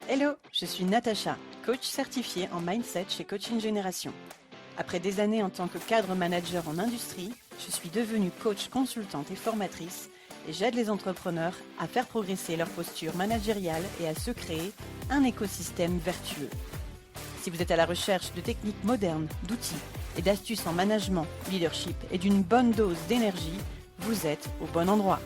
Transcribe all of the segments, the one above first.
Hello, je suis Natacha, coach certifiée en mindset chez Coaching Génération. Après des années en tant que cadre manager en industrie, je suis devenue coach consultante et formatrice et j'aide les entrepreneurs à faire progresser leur posture managériale et à se créer un écosystème vertueux. Si vous êtes à la recherche de techniques modernes, d'outils et d'astuces en management, leadership et d'une bonne dose d'énergie, vous êtes au bon endroit.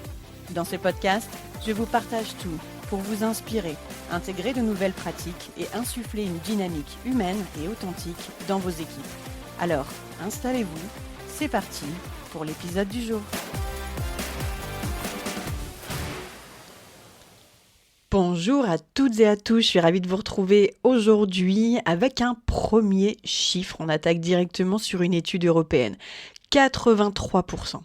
Dans ce podcast, je vous partage tout pour vous inspirer, intégrer de nouvelles pratiques et insuffler une dynamique humaine et authentique dans vos équipes. Alors, installez-vous, c'est parti pour l'épisode du jour. Bonjour à toutes et à tous, je suis ravie de vous retrouver aujourd'hui avec un premier chiffre. On attaque directement sur une étude européenne. 83%.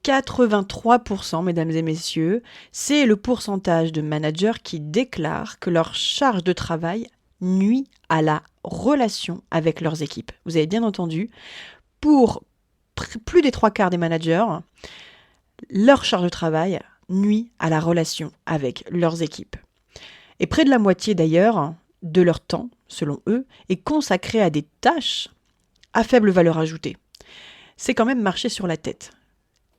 83%, mesdames et messieurs, c'est le pourcentage de managers qui déclarent que leur charge de travail nuit à la relation avec leurs équipes. Vous avez bien entendu, pour plus des 3/4 des managers, leur charge de travail nuit à la relation avec leurs équipes. Et près de la moitié d'ailleurs de leur temps, selon eux, est consacré à des tâches à faible valeur ajoutée. C'est quand même marcher sur la tête.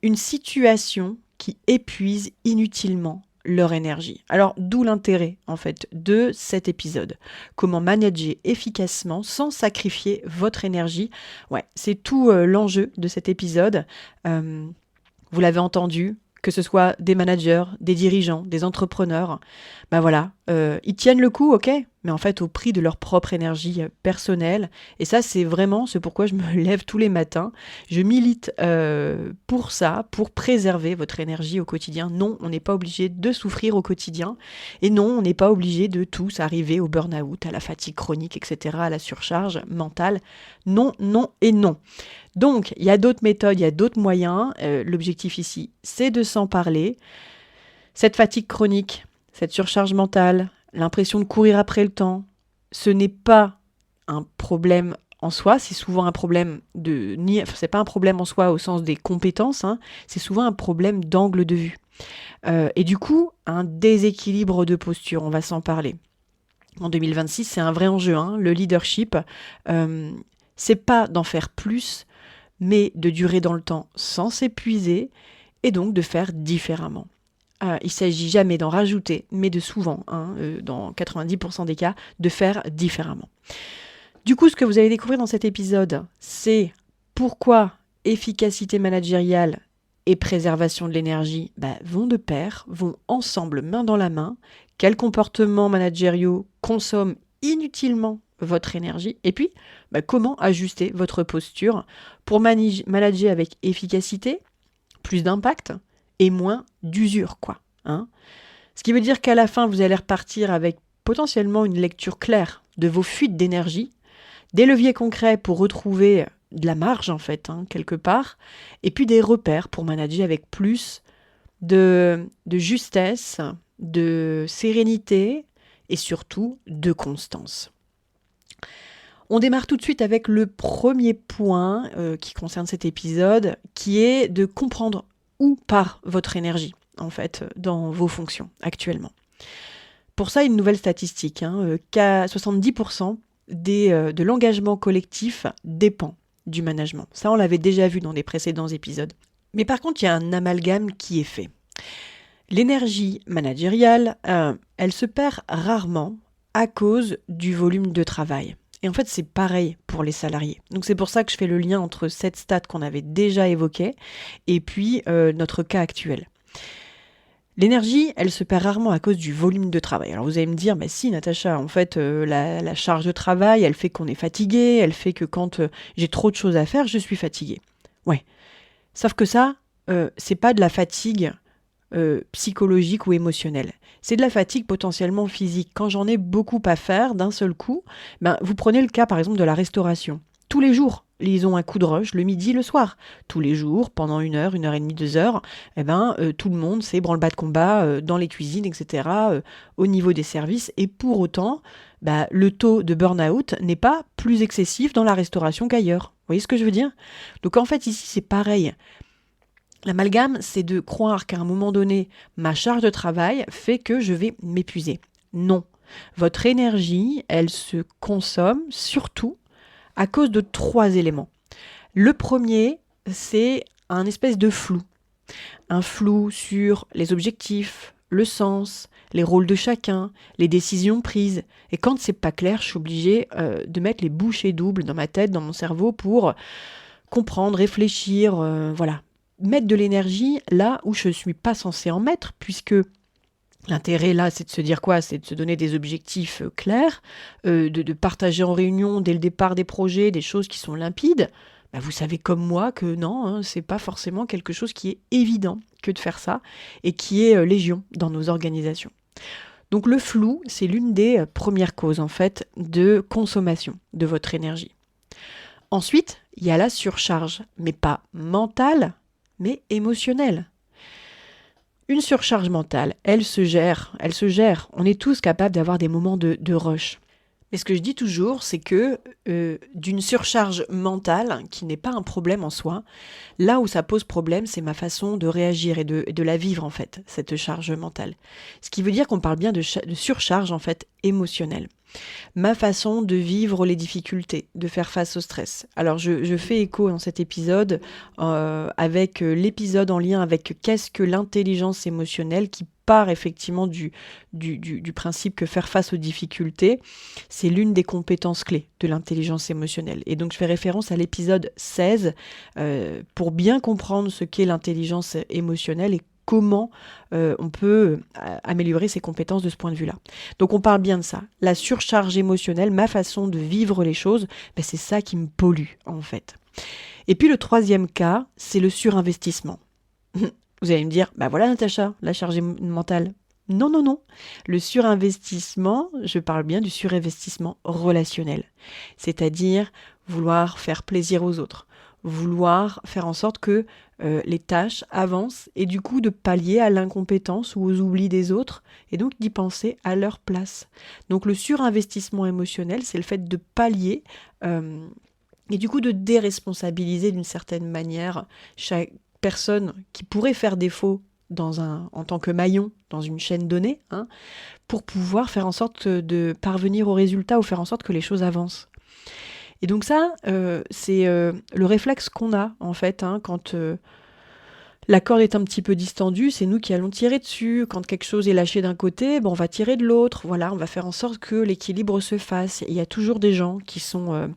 Une situation qui épuise inutilement leur énergie. Alors, d'où l'intérêt, en fait, de cet épisode. Comment manager efficacement sans sacrifier votre énergie. Ouais, c'est tout l'enjeu de cet épisode. Vous l'avez entendu, que ce soit des managers, des dirigeants, des entrepreneurs, ben voilà, ils tiennent le coup, ok, mais en fait au prix de leur propre énergie personnelle. Et ça, c'est vraiment ce pourquoi je me lève tous les matins. Je milite pour ça, pour préserver votre énergie au quotidien. Non, on n'est pas obligé de souffrir au quotidien. Et non, on n'est pas obligé de tous arriver au burn-out, à la fatigue chronique, etc., à la surcharge mentale. Non, non et non. Donc, il y a d'autres méthodes, il y a d'autres moyens. L'objectif ici, c'est de s'en parler. Cette fatigue chronique, cette surcharge mentale, l'impression de courir après le temps, ce n'est pas un problème en soi, c'est souvent un problème c'est pas un problème en soi au sens des compétences, c'est souvent un problème d'angle de vue. Et du coup, un déséquilibre de posture, on va s'en parler. En 2026, c'est un vrai enjeu, le leadership. C'est pas d'en faire plus, mais de durer dans le temps sans s'épuiser et donc de faire différemment. Il ne s'agit jamais d'en rajouter, mais de souvent, dans 90% des cas, de faire différemment. Du coup, ce que vous allez découvrir dans cet épisode, c'est pourquoi efficacité managériale et préservation de l'énergie vont de pair, vont ensemble main dans la main, quels comportements managériaux consomment inutilement votre énergie, et puis comment ajuster votre posture pour manager avec efficacité, plus d'impact et moins d'usure, Ce qui veut dire qu'à la fin, vous allez repartir avec potentiellement une lecture claire de vos fuites d'énergie, des leviers concrets pour retrouver de la marge, en fait, quelque part, et puis des repères pour manager avec plus de justesse, de sérénité et surtout de constance. On démarre tout de suite avec le premier point qui concerne cet épisode, qui est de comprendre où part votre énergie, en fait, dans vos fonctions actuellement. Pour ça, une nouvelle statistique, qu'à 70% de l'engagement collectif dépend du management. Ça, on l'avait déjà vu dans des précédents épisodes. Mais par contre, il y a un amalgame qui est fait. L'énergie managériale, elle se perd rarement à cause du volume de travail. Et en fait, c'est pareil pour les salariés. Donc c'est pour ça que je fais le lien entre cette stat qu'on avait déjà évoquée et puis notre cas actuel. L'énergie, elle se perd rarement à cause du volume de travail. Alors vous allez me dire, si Natacha, en fait, la charge de travail, elle fait qu'on est fatigué, elle fait que quand j'ai trop de choses à faire, je suis fatigué. Ouais. Sauf que ça, c'est pas de la fatigue psychologique ou émotionnelle. C'est de la fatigue potentiellement physique. Quand j'en ai beaucoup à faire d'un seul coup, vous prenez le cas par exemple de la restauration. Tous les jours, ils ont un coup de rush le midi, le soir. Tous les jours, pendant 1 heure, 1h30, 2 heures, tout le monde c'est branle-bas de combat dans les cuisines, etc., au niveau des services. Et pour autant, le taux de burn-out n'est pas plus excessif dans la restauration qu'ailleurs. Vous voyez ce que je veux dire ? Donc en fait, ici, c'est pareil. L'amalgame, c'est de croire qu'à un moment donné, ma charge de travail fait que je vais m'épuiser. Non. Votre énergie, elle se consomme surtout à cause de 3 éléments. Le premier, c'est un espèce de flou. Un flou sur les objectifs, le sens, les rôles de chacun, les décisions prises. Et quand c'est pas clair, je suis obligée de mettre les bouchées doubles dans ma tête, dans mon cerveau pour comprendre, réfléchir, voilà. Mettre de l'énergie là où je ne suis pas censée en mettre, puisque l'intérêt là, c'est de se dire quoi? C'est de se donner des objectifs clairs, de partager en réunion dès le départ des projets, des choses qui sont limpides. Bah, vous savez comme moi que non, hein, c'est pas forcément quelque chose qui est évident que de faire ça et qui est légion dans nos organisations. Donc le flou, c'est l'une des premières causes en fait de consommation de votre énergie. Ensuite, il y a la surcharge, mais pas mentale, mais émotionnelle. Une surcharge mentale, elle se gère. On est tous capables d'avoir des moments de rush. Mais ce que je dis toujours, c'est que d'une surcharge mentale, qui n'est pas un problème en soi, là où ça pose problème, c'est ma façon de réagir et de la vivre en fait, cette charge mentale. Ce qui veut dire qu'on parle bien de surcharge en fait émotionnelle. Ma façon de vivre les difficultés, de faire face au stress. Alors je fais écho dans cet épisode avec l'épisode en lien avec qu'est-ce que l'intelligence émotionnelle qui part effectivement du principe que faire face aux difficultés, c'est l'une des compétences clés de l'intelligence émotionnelle. Et donc je fais référence à l'épisode 16 pour bien comprendre ce qu'est l'intelligence émotionnelle et comment on peut améliorer ses compétences de ce point de vue-là. Donc on parle bien de ça. La surcharge émotionnelle, ma façon de vivre les choses, c'est ça qui me pollue en fait. Et puis le troisième cas, c'est le surinvestissement. Vous allez me dire, voilà Natacha, la charge mentale. Non, non, non. Le surinvestissement, je parle bien du surinvestissement relationnel. C'est-à-dire vouloir faire plaisir aux autres, vouloir faire en sorte que les tâches avancent et du coup de pallier à l'incompétence ou aux oublis des autres et donc d'y penser à leur place. Donc le surinvestissement émotionnel, c'est le fait de pallier et du coup de déresponsabiliser d'une certaine manière chaque personne qui pourrait faire défaut en tant que maillon dans une chaîne donnée, pour pouvoir faire en sorte de parvenir au résultat ou faire en sorte que les choses avancent. Et donc ça, c'est le réflexe qu'on a, en fait, quand la corde est un petit peu distendue, c'est nous qui allons tirer dessus. Quand quelque chose est lâché d'un côté, on va tirer de l'autre. Voilà, on va faire en sorte que l'équilibre se fasse. Et il y a toujours des gens qui sont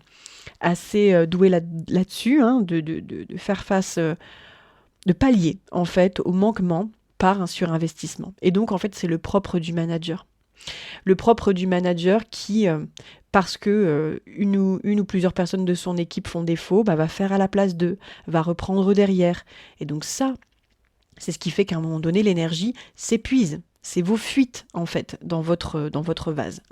assez doués là-dessus, de faire face, de pallier, en fait, au manquement par un surinvestissement. Et donc, en fait, c'est le propre du manager. Le propre du manager qui, parce que une ou plusieurs personnes de son équipe font défaut, va faire à la place d'eux, va reprendre derrière. Et donc ça, c'est ce qui fait qu'à un moment donné, l'énergie s'épuise. C'est vos fuites, en fait, dans votre vase.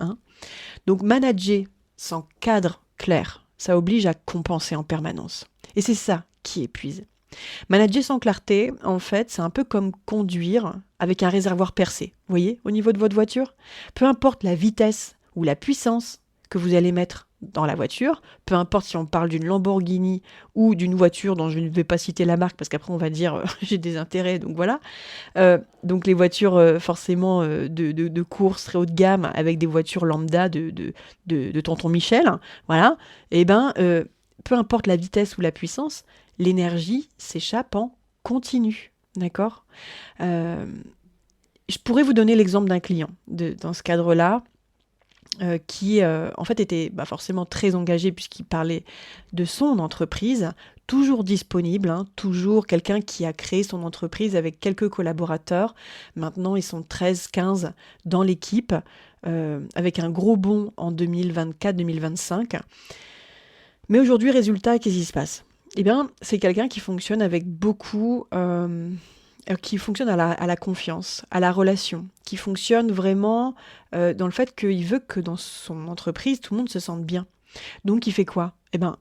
Donc manager sans cadre clair, ça oblige à compenser en permanence. Et c'est ça qui épuise. Manager sans clarté, en fait, c'est un peu comme conduire avec un réservoir percé. Vous voyez, au niveau de votre voiture, peu importe la vitesse ou la puissance que vous allez mettre dans la voiture, peu importe si on parle d'une Lamborghini ou d'une voiture dont je ne vais pas citer la marque parce qu'après on va dire j'ai des intérêts, donc voilà. Donc les voitures forcément de course très haut de gamme avec des voitures lambda de tonton Michel, voilà. Et peu importe la vitesse ou la puissance, l'énergie s'échappe en continu, d'accord ? Je pourrais vous donner l'exemple d'un client dans ce cadre-là qui, en fait, était forcément très engagé puisqu'il parlait de son entreprise, toujours disponible, toujours quelqu'un qui a créé son entreprise avec quelques collaborateurs. Maintenant, ils sont 13-15 dans l'équipe, avec un gros bond en 2024-2025. Mais aujourd'hui, résultat, qu'est-ce qui se passe ? C'est quelqu'un qui fonctionne avec beaucoup, qui fonctionne à la confiance, à la relation, qui fonctionne vraiment dans le fait qu'il veut que dans son entreprise, tout le monde se sente bien. Donc, il fait quoi ?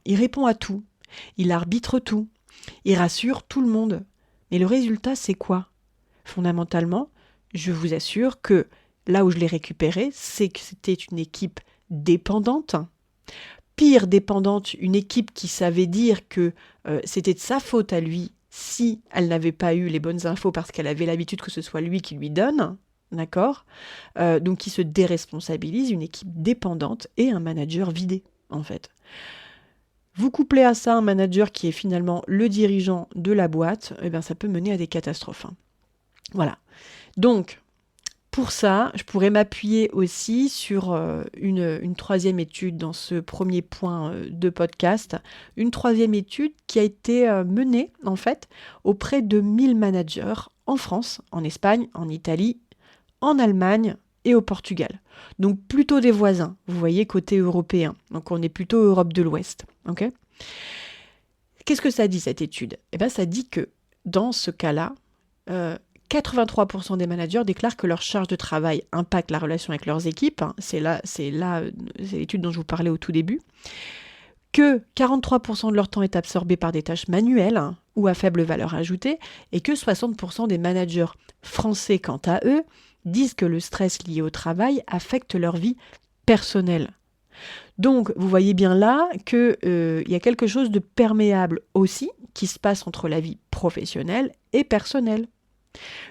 Il répond à tout, il arbitre tout, il rassure tout le monde. Mais le résultat, c'est quoi ? Fondamentalement, je vous assure que là où je l'ai récupéré, c'est que c'était une équipe dépendante. Pire dépendante, une équipe qui savait dire que c'était de sa faute à lui si elle n'avait pas eu les bonnes infos parce qu'elle avait l'habitude que ce soit lui qui lui donne. d'accord, donc qui se déresponsabilise, une équipe dépendante et un manager vidé, en fait. Vous couplez à ça un manager qui est finalement le dirigeant de la boîte, eh bien ça peut mener à des catastrophes. Voilà. Donc, pour ça, je pourrais m'appuyer aussi sur une troisième étude dans ce premier point de podcast. Une troisième étude qui a été menée, en fait, auprès de 1000 managers en France, en Espagne, en Italie, en Allemagne et au Portugal. Donc plutôt des voisins, vous voyez, côté européen. Donc on est plutôt Europe de l'Ouest. Ok ? Qu'est-ce que ça dit, cette étude ? Eh bien, ça dit que dans ce cas-là, 83% des managers déclarent que leur charge de travail impacte la relation avec leurs équipes. C'est l'étude dont je vous parlais au tout début. Que 43% de leur temps est absorbé par des tâches manuelles ou à faible valeur ajoutée, et que 60% des managers français, quant à eux, disent que le stress lié au travail affecte leur vie personnelle. Donc, vous voyez bien là qu'il y a quelque chose de perméable aussi qui se passe entre la vie professionnelle et personnelle.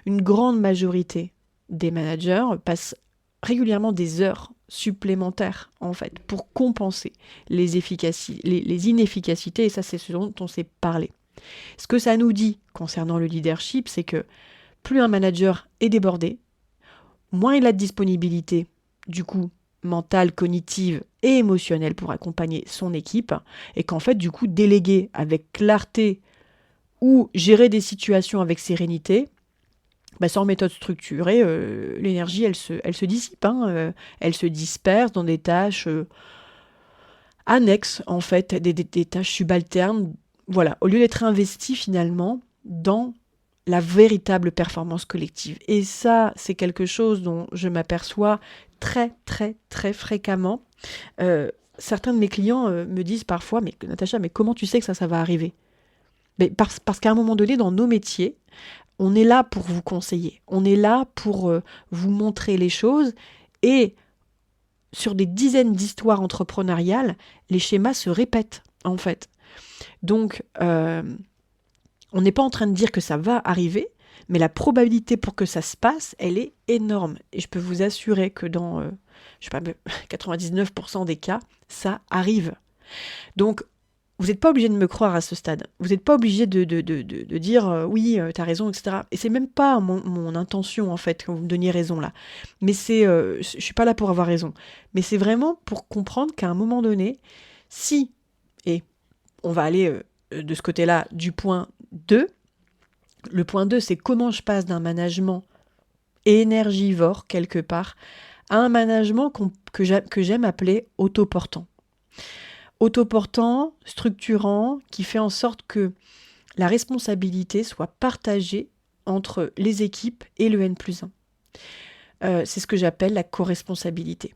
Une grande majorité des managers passent régulièrement des heures supplémentaires, en fait, pour compenser les inefficacités, et ça, c'est ce dont on s'est parlé. Ce que ça nous dit concernant le leadership, c'est que plus un manager est débordé, moins il a de disponibilité, du coup, mentale, cognitive et émotionnelle pour accompagner son équipe, et qu'en fait, du coup, déléguer avec clarté ou gérer des situations avec sérénité, sans méthode structurée, l'énergie, elle se dissipe, elle se disperse dans des tâches annexes, en fait, des tâches subalternes, voilà, au lieu d'être investie finalement dans la véritable performance collective. Et ça, c'est quelque chose dont je m'aperçois très, très, très fréquemment. Certains de mes clients me disent parfois, mais Natacha, mais comment tu sais que ça va arriver ? Parce qu'à un moment donné, dans nos métiers, on est là pour vous conseiller, on est là pour vous montrer les choses, et sur des dizaines d'histoires entrepreneuriales, les schémas se répètent, en fait. Donc, on n'est pas en train de dire que ça va arriver, mais la probabilité pour que ça se passe, elle est énorme. Et je peux vous assurer que dans 99% des cas, ça arrive. Donc, vous n'êtes pas obligé de me croire à ce stade. Vous n'êtes pas obligé de dire oui, tu as raison, etc. Et c'est même pas mon intention, en fait, quand vous me donniez raison là. Mais je suis pas là pour avoir raison. Mais c'est vraiment pour comprendre qu'à un moment donné, si, et on va aller de ce côté-là du point 2, le point 2, c'est comment je passe d'un management énergivore, quelque part, à un management que j'aime appeler autoportant. Autoportant, structurant, qui fait en sorte que la responsabilité soit partagée entre les équipes et le N+1. C'est ce que j'appelle la co-responsabilité.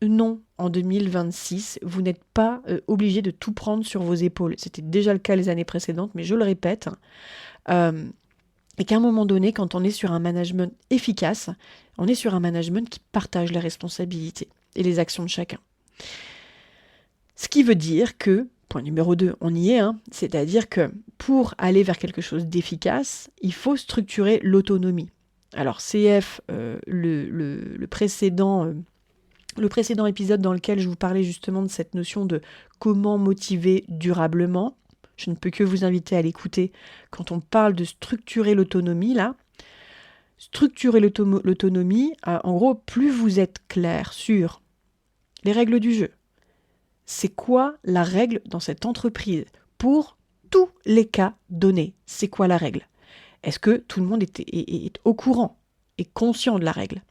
Non, en 2026, vous n'êtes pas obligé de tout prendre sur vos épaules. C'était déjà le cas les années précédentes, mais je le répète. Et qu'à un moment donné, quand on est sur un management efficace, on est sur un management qui partage les responsabilités et les actions de chacun. Ce qui veut dire que, point numéro 2, on y est, c'est-à-dire que pour aller vers quelque chose d'efficace, il faut structurer l'autonomie. Alors CF, le précédent épisode dans lequel je vous parlais justement de cette notion de comment motiver durablement, je ne peux que vous inviter à l'écouter quand on parle de structurer l'autonomie, là. Structurer l'autonomie, en gros, plus vous êtes clair sur les règles du jeu. C'est quoi la règle dans cette entreprise pour tous les cas donnés? C'est quoi la règle? Est-ce que tout le monde est au courant, est conscient de la règle?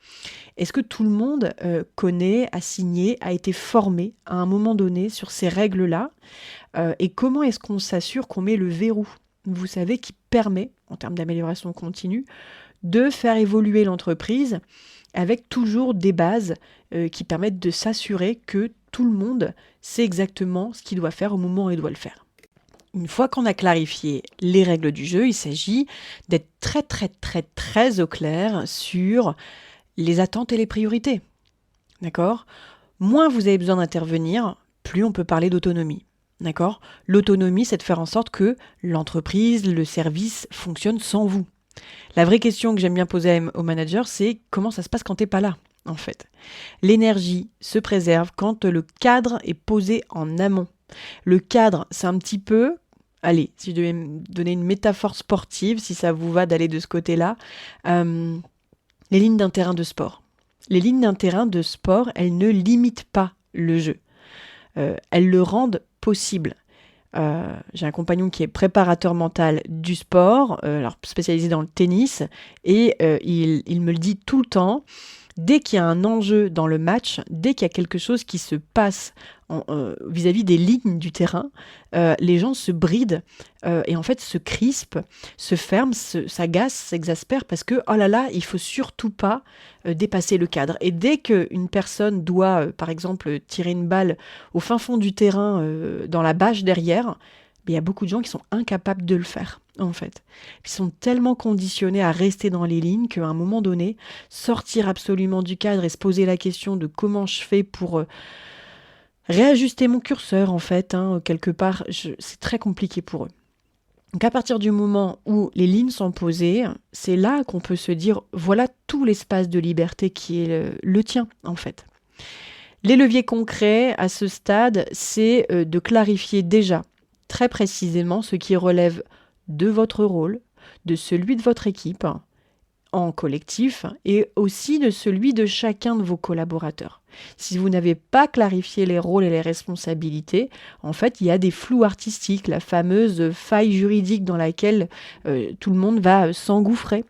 Est-ce que tout le monde connaît, a signé, a été formé à un moment donné sur ces règles-là? Et comment est-ce qu'on s'assure qu'on met le verrou, vous savez, qui permet, en termes d'amélioration continue, de faire évoluer l'entreprise avec toujours des bases qui permettent de s'assurer que tout le monde sait exactement ce qu'il doit faire au moment où il doit le faire. Une fois qu'on a clarifié les règles du jeu, il s'agit d'être très très très très au clair sur les attentes et les priorités. D'accord ? Moins vous avez besoin d'intervenir, plus on peut parler d'autonomie. D'accord ? L'autonomie, c'est de faire en sorte que l'entreprise, le service fonctionne sans vous. La vraie question que j'aime bien poser aux managers, c'est comment ça se passe quand t'es pas là, en fait. L'énergie se préserve quand le cadre est posé en amont. Le cadre, c'est un petit peu, allez, si je devais me donner une métaphore sportive, si ça vous va d'aller de ce côté-là, les lignes d'un terrain de sport. Les lignes d'un terrain de sport, elles ne limitent pas le jeu. Elles le rendent possible. J'ai un compagnon qui est préparateur mental du sport, alors spécialisé dans le tennis, et il me le dit tout le temps. Dès qu'il y a un enjeu dans le match, dès qu'il y a quelque chose qui se passe vis-à-vis des lignes du terrain, les gens se brident et en fait se crispent, se ferment, s'agacent, s'exaspèrent parce que oh là là, il faut surtout pas dépasser le cadre. Et dès qu'une personne doit, par exemple, tirer une balle au fin fond du terrain dans la bâche derrière, il y a beaucoup de gens qui sont incapables de le faire, en fait. Ils sont tellement conditionnés à rester dans les lignes qu'à un moment donné, sortir absolument du cadre et se poser la question de comment je fais pour réajuster mon curseur, en fait, quelque part, c'est très compliqué pour eux. Donc à partir du moment où les lignes sont posées, c'est là qu'on peut se dire, voilà tout l'espace de liberté qui est le tien, en fait. Les leviers concrets à ce stade, c'est de clarifier déjà très précisément ce qui relève de votre rôle, de celui de votre équipe en collectif et aussi de celui de chacun de vos collaborateurs. Si vous n'avez pas clarifié les rôles et les responsabilités, en fait, il y a des flous artistiques, la fameuse faille juridique dans laquelle tout le monde va s'engouffrer.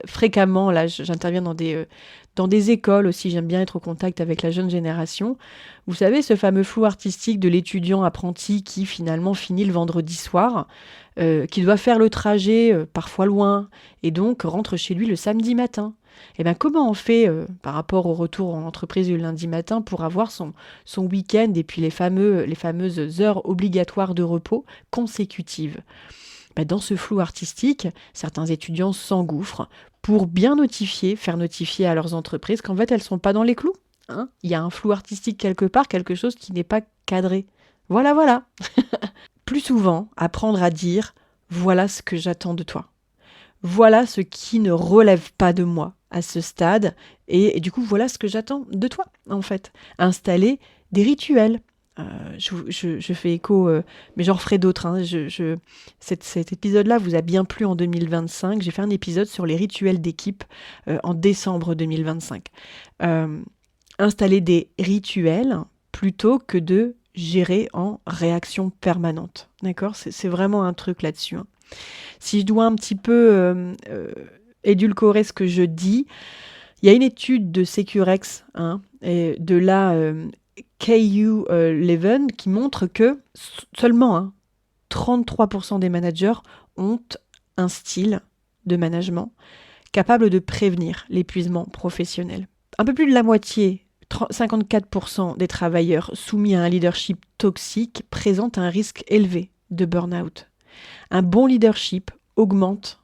Fréquemment, là, j'interviens dans des écoles aussi, j'aime bien être au contact avec la jeune génération. Vous savez, ce fameux flou artistique de l'étudiant apprenti qui finalement finit le vendredi soir, qui doit faire le trajet parfois loin, et donc rentre chez lui le samedi matin. Et bien comment on fait par rapport au retour en entreprise le lundi matin pour avoir son week-end et puis les fameuses heures obligatoires de repos consécutives? Dans ce flou artistique, certains étudiants s'engouffrent pour bien faire notifier à leurs entreprises qu'en fait, elles ne sont pas dans les clous. Il y a un flou artistique quelque part, quelque chose qui n'est pas cadré. Voilà. Plus souvent, apprendre à dire « voilà ce que j'attends de toi ». Voilà ce qui ne relève pas de moi à ce stade. Et du coup, voilà ce que j'attends de toi, en fait. Installer des rituels. Je fais écho, mais j'en referai d'autres. Cet épisode-là vous a bien plu en 2025. J'ai fait un épisode sur les rituels d'équipe en décembre 2025. Installer des rituels plutôt que de gérer en réaction permanente. D'accord ? C'est vraiment un truc là-dessus. Si je dois un petit peu édulcorer ce que je dis, il y a une étude de Securex et de la KU Leven qui montre que seulement 33% des managers ont un style de management capable de prévenir l'épuisement professionnel. Un peu plus de la moitié, 54% des travailleurs soumis à un leadership toxique présentent un risque élevé de burn-out. Un bon leadership augmente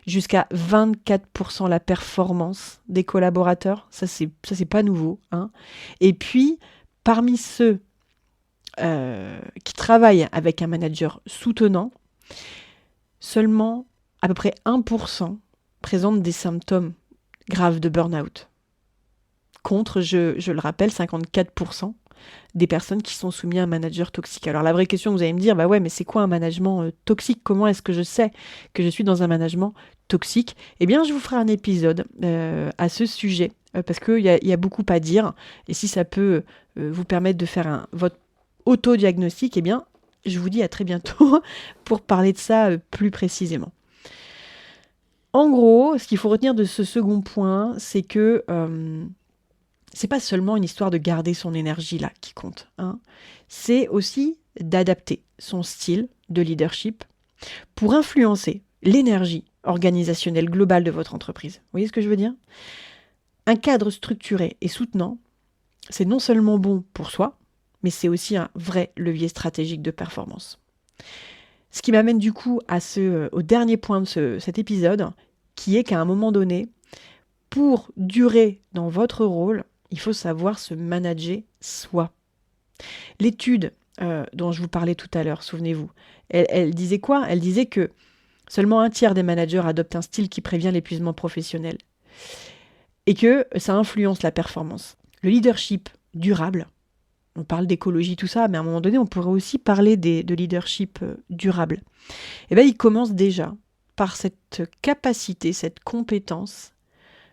jusqu'à 24% la performance des collaborateurs. Ça, c'est pas nouveau. Et puis, parmi ceux qui travaillent avec un manager soutenant, seulement à peu près 1% présentent des symptômes graves de burn-out. Contre, je le rappelle, 54% des personnes qui sont soumises à un manager toxique. Alors la vraie question, vous allez me dire, ouais, mais c'est quoi un management toxique ? Comment est-ce que je sais que je suis dans un management toxique ? Eh bien, je vous ferai un épisode à ce sujet, parce qu'il y a beaucoup à dire, et si ça peut vous permettre de faire votre autodiagnostic, eh bien, je vous dis à très bientôt pour parler de ça plus précisément. En gros, ce qu'il faut retenir de ce second point, c'est que c'est pas seulement une histoire de garder son énergie là qui compte. C'est aussi d'adapter son style de leadership pour influencer l'énergie organisationnelle globale de votre entreprise. Vous voyez ce que je veux dire ? Un cadre structuré et soutenant, c'est non seulement bon pour soi, mais c'est aussi un vrai levier stratégique de performance. Ce qui m'amène du coup au dernier point de cet épisode, qui est qu'à un moment donné, pour durer dans votre rôle, il faut savoir se manager soi. L'étude dont je vous parlais tout à l'heure, souvenez-vous, elle disait quoi ? Elle disait que Seulement un tiers des managers adoptent un style qui prévient l'épuisement professionnel et que ça influence la performance. Le leadership durable, on parle d'écologie, tout ça, mais à un moment donné, on pourrait aussi parler de leadership durable. Et bien, il commence déjà par cette capacité, cette compétence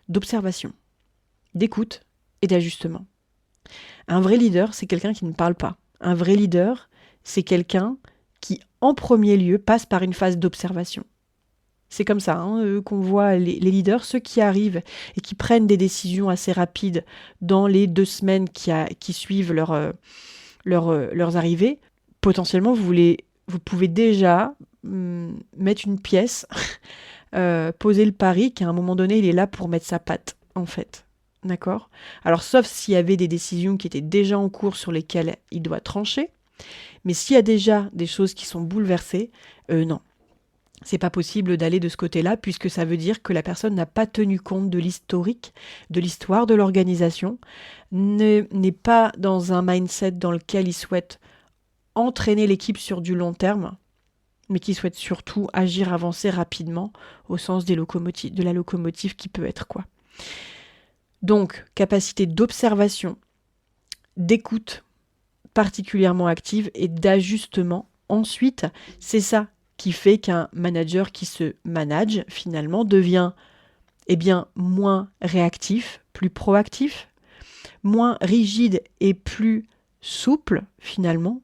d'observation, d'écoute et d'ajustement. Un vrai leader, c'est quelqu'un qui ne parle pas. Un vrai leader, c'est quelqu'un qui, en premier lieu, passe par une phase d'observation. C'est comme ça qu'on voit les leaders, ceux qui arrivent et qui prennent des décisions assez rapides dans les 2 semaines qui suivent leurs arrivées. Potentiellement, vous pouvez déjà mettre une pièce, poser le pari qu'à un moment donné, il est là pour mettre sa patte, en fait. D'accord ? Alors, sauf s'il y avait des décisions qui étaient déjà en cours sur lesquelles il doit trancher, mais s'il y a déjà des choses qui sont bouleversées, non. C'est pas possible d'aller de ce côté-là, puisque ça veut dire que la personne n'a pas tenu compte de l'historique, de l'histoire de l'organisation, n'est pas dans un mindset dans lequel il souhaite entraîner l'équipe sur du long terme, mais qui souhaite surtout agir, avancer rapidement au sens de la locomotive qui peut être quoi. Donc, capacité d'observation, d'écoute particulièrement active et d'ajustement. Ensuite, c'est ça qui fait qu'un manager qui se manage, finalement, devient moins réactif, plus proactif, moins rigide et plus souple, finalement,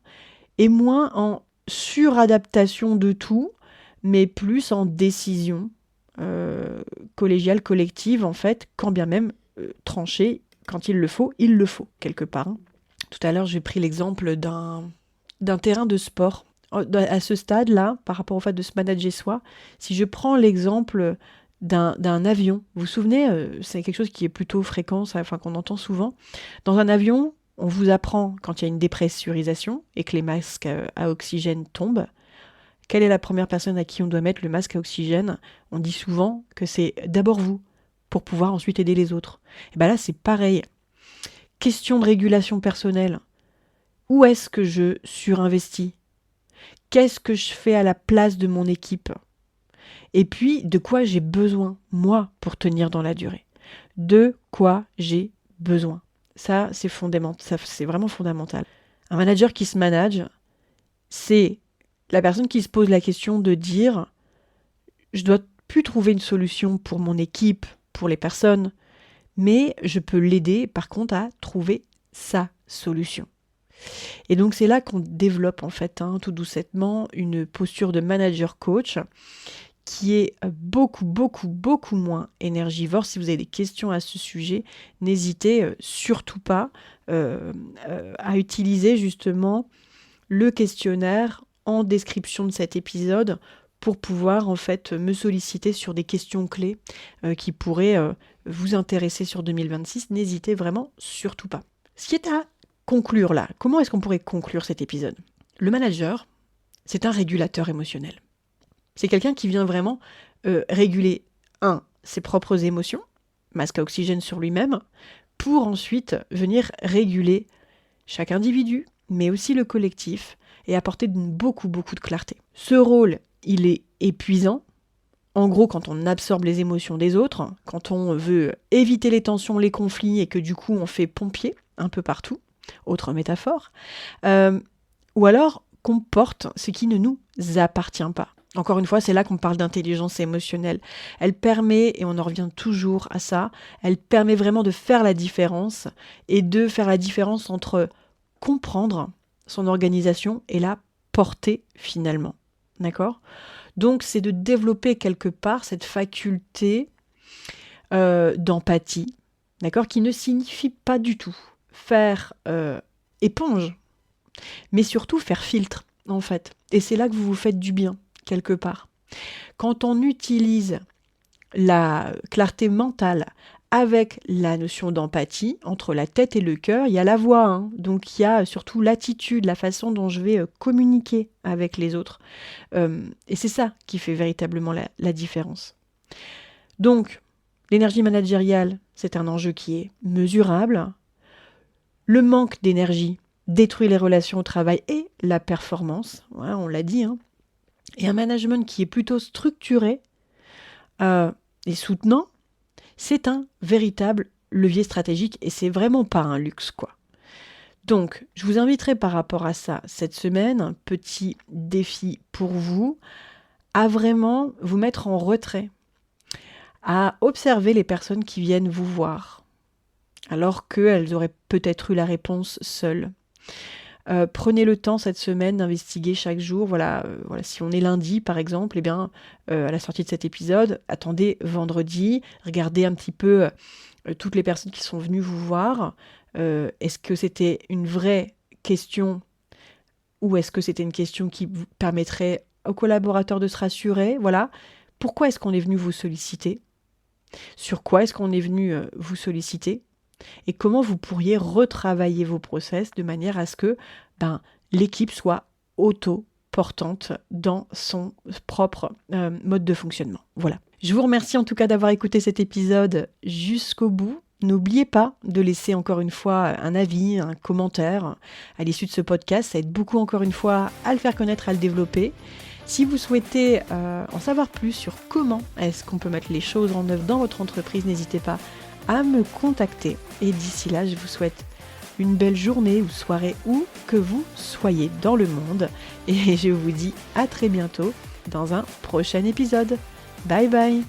et moins en suradaptation de tout, mais plus en décision collégiale, collective, en fait, quand bien même trancher, quand il le faut, quelque part. Tout à l'heure, j'ai pris l'exemple d'un terrain de sport. À ce stade-là, par rapport au fait de se manager soi, si je prends l'exemple d'un avion, vous vous souvenez, c'est quelque chose qui est plutôt fréquent, qu'on entend souvent. Dans un avion, on vous apprend, quand il y a une dépressurisation et que les masques à oxygène tombent, quelle est la première personne à qui on doit mettre le masque à oxygène ? On dit souvent que c'est d'abord vous, pour pouvoir ensuite aider les autres. Et bien là, c'est pareil. Question de régulation personnelle. Où est-ce que je surinvestis ? Qu'est-ce que je fais à la place de mon équipe ? Et puis, de quoi j'ai besoin, moi, pour tenir dans la durée ? De quoi j'ai besoin ? Ça, c'est fondamental. Ça, c'est vraiment fondamental. Un manager qui se manage, c'est la personne qui se pose la question de dire « Je dois plus trouver une solution pour mon équipe, pour les personnes, mais je peux l'aider, par contre, à trouver sa solution. » Et donc, c'est là qu'on développe, en fait, tout doucettement, une posture de manager-coach qui est beaucoup, beaucoup, beaucoup moins énergivore. Si vous avez des questions à ce sujet, n'hésitez surtout pas à utiliser justement le questionnaire en description de cet épisode pour pouvoir en fait me solliciter sur des questions clés qui pourraient vous intéresser sur 2026. N'hésitez vraiment surtout pas. Ce qui est à conclure là, comment est-ce qu'on pourrait conclure cet épisode ? Le manager, c'est un régulateur émotionnel. C'est quelqu'un qui vient vraiment réguler, ses propres émotions, masque à oxygène sur lui-même, pour ensuite venir réguler chaque individu, mais aussi le collectif, et apporter beaucoup, beaucoup de clarté. Ce rôle, il est épuisant. En gros, quand on absorbe les émotions des autres, quand on veut éviter les tensions, les conflits, et que du coup on fait pompier un peu partout, autre métaphore, ou alors qu'on porte ce qui ne nous appartient pas. Encore une fois, c'est là qu'on parle d'intelligence émotionnelle. Elle permet, et on en revient toujours à ça, elle permet vraiment de faire la différence, et de faire la différence entre comprendre son organisation et la porter finalement. D'accord ? Donc, c'est de développer quelque part cette faculté d'empathie, d'accord, qui ne signifie pas du tout faire éponge, mais surtout faire filtre, en fait. Et c'est là que vous vous faites du bien, quelque part. Quand on utilise la clarté mentale avec la notion d'empathie, entre la tête et le cœur, il y a la voix, donc il y a surtout l'attitude, la façon dont je vais communiquer avec les autres. Et c'est ça qui fait véritablement la différence. Donc, l'énergie managériale, c'est un enjeu qui est mesurable. Le manque d'énergie détruit les relations au travail et la performance, on l'a dit. Et un management qui est plutôt structuré et soutenant, c'est un véritable levier stratégique et c'est vraiment pas un luxe, quoi. Donc, je vous inviterai par rapport à ça cette semaine, un petit défi pour vous, à vraiment vous mettre en retrait, à observer les personnes qui viennent vous voir, alors qu'elles auraient peut-être eu la réponse seules. Prenez le temps cette semaine d'investiguer chaque jour. Voilà, si on est lundi par exemple, à la sortie de cet épisode, attendez vendredi, regardez un petit peu toutes les personnes qui sont venues vous voir. Est-ce que c'était une vraie question ou est-ce que c'était une question qui vous permettrait aux collaborateurs de se rassurer? Voilà. Pourquoi est-ce qu'on est venu vous solliciter? Sur quoi est-ce qu'on est venu vous solliciter? Et comment vous pourriez retravailler vos process de manière à ce que l'équipe soit auto-portante dans son propre mode de fonctionnement. Voilà. Je vous remercie en tout cas d'avoir écouté cet épisode jusqu'au bout. N'oubliez pas de laisser encore une fois un avis, un commentaire à l'issue de ce podcast. Ça aide beaucoup encore une fois à le faire connaître, à le développer. Si vous souhaitez en savoir plus sur comment est-ce qu'on peut mettre les choses en œuvre dans votre entreprise, n'hésitez pas à me contacter. Et d'ici là, je vous souhaite une belle journée ou soirée où que vous soyez dans le monde. Et je vous dis à très bientôt dans un prochain épisode. Bye bye!